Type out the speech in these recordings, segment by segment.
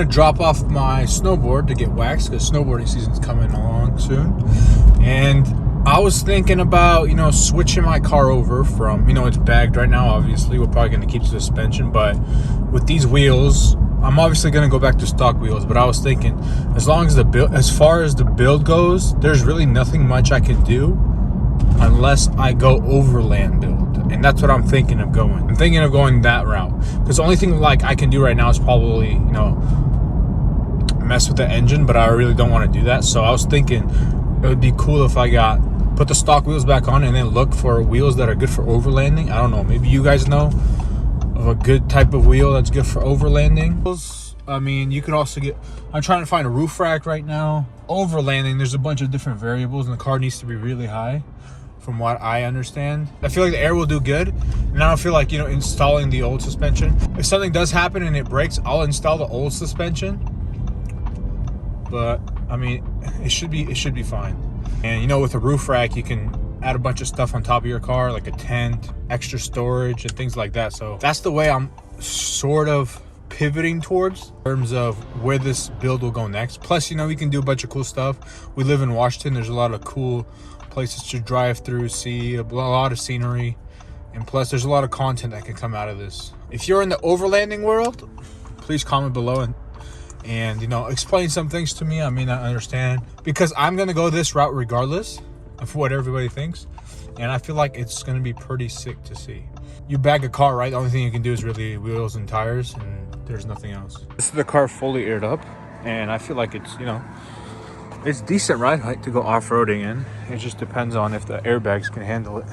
gonna drop off my snowboard to get waxed because snowboarding season's coming along soon. And I was thinking about, switching my car over from, it's bagged right now, obviously. We're probably gonna keep the suspension, but with these wheels, I'm obviously gonna go back to stock wheels. But I was thinking, as far as the build goes, there's really nothing much I can do unless I go Overland build. And that's what I'm thinking of going. I'm thinking of going that route. Because the only thing I can do right now is probably, mess with the engine, but I really don't want to do that. So I was thinking it would be cool if I put the stock wheels back on and then look for wheels that are good for overlanding. I don't know, maybe you guys know of a good type of wheel that's good for overlanding. I mean, you could also I'm trying to find a roof rack right now. Overlanding, there's a bunch of different variables and the car needs to be really high. From what I understand, I feel like the air will do good, and I don't feel like installing the old suspension. If something does happen and it breaks, I'll install the old suspension. But I mean, it should be fine. And with a roof rack, you can add a bunch of stuff on top of your car, like a tent, extra storage, and things like that. So that's the way I'm sort of pivoting towards in terms of where this build will go next. Plus, we can do a bunch of cool stuff. We live in Washington. There's a lot of cool places to drive through, see a lot of scenery, and plus there's a lot of content that can come out of this. If you're in the overlanding world, please comment below and explain some things to me I may not understand, because I'm gonna go this route regardless of what everybody thinks, and I feel like it's gonna be pretty sick to see. You bag a car, right? The only thing you can do is really wheels and tires, and there's nothing else. This is the car fully aired up, and I feel like it's it's decent ride height to go off-roading in. It just depends on if the airbags can handle it.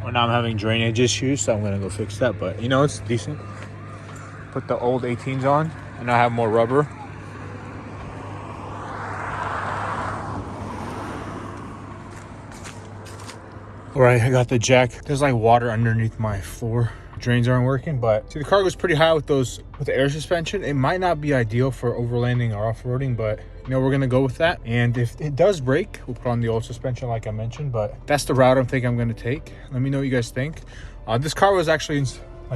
Well, now I'm having drainage issues, so I'm gonna go fix that, but it's decent. Put the old 18s on, and I have more rubber. All right, I got the jack. There's like water underneath my floor. Drains aren't working, but see, the car goes pretty high with the air suspension. It might not be ideal for overlanding or off-roading, but we're gonna go with that. And if it does break, we'll put on the old suspension like I mentioned, but that's the route I'm gonna take. Let me know what you guys think. This car was actually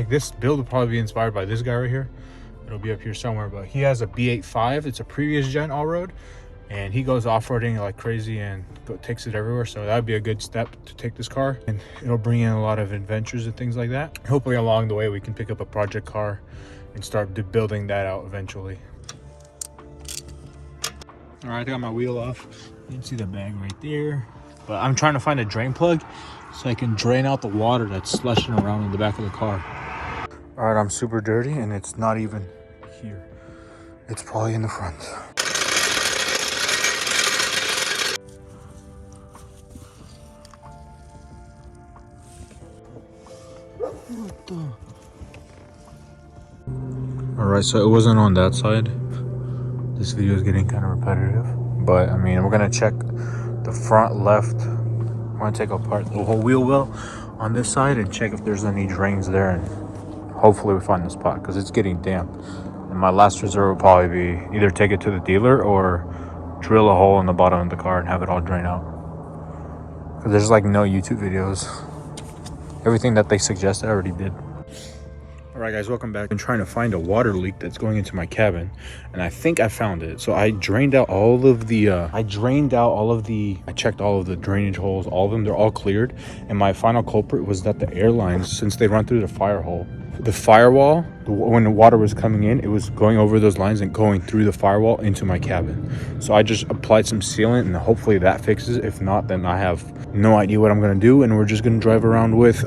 this build will probably be inspired by this guy right here. It'll be up here somewhere, but he has a B85. It's a previous gen Allroad, and he goes off-roading like crazy and takes it everywhere. So that would be a good step to take this car, and it'll bring in a lot of adventures and things like that. Hopefully along the way we can pick up a project car and start building that out eventually. All right, I got my wheel off. You can see the bag right there, but I'm trying to find a drain plug so I can drain out the water that's slushing around in the back of the car. All right, I'm super dirty, and it's not even here. It's probably in the front. All right, so it wasn't on that side. This video is getting kind of repetitive, but I mean, we're gonna check the front left. I'm gonna take apart the whole wheel well on this side and check if there's any drains there, and hopefully we find the spot because it's getting damp. And my last resort will probably be either take it to the dealer or drill a hole in the bottom of the car and have it all drain out. Because there's like no YouTube videos. Everything that they suggested I already did. All right, guys, welcome back. I'm trying to find a water leak that's going into my cabin, and I think I found it. So I drained out all of the I checked all of the drainage holes, all of them, they're all cleared. And my final culprit was that the airlines, since they run through the firewall, when the water was coming in, it was going over those lines and going through the firewall into my cabin. So I just applied some sealant, and hopefully that fixes it. If not, then I have no idea what I'm gonna do, and we're just gonna drive around with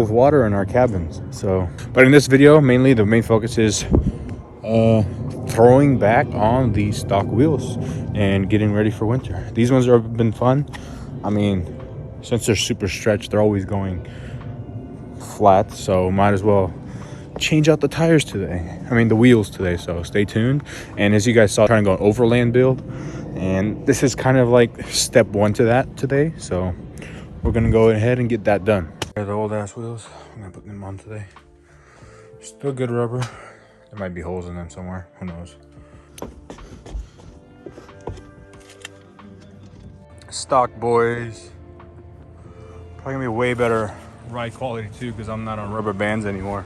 water in our cabins. So, but in this video, mainly the main focus is throwing back on these stock wheels and getting ready for winter. These ones have been fun. I mean, since they're super stretched, they're always going flat, so might as well change out the tires today. I mean, the wheels today. So stay tuned. And as you guys saw, I'm trying to go an overland build, and this is kind of like step one to that today. So we're gonna go ahead and get that done. They're the old ass wheels. I'm gonna put them on today. Still good rubber. There might be holes in them somewhere. Who knows? Stock boys. Probably gonna be way better ride quality too, because I'm not on rubber bands anymore.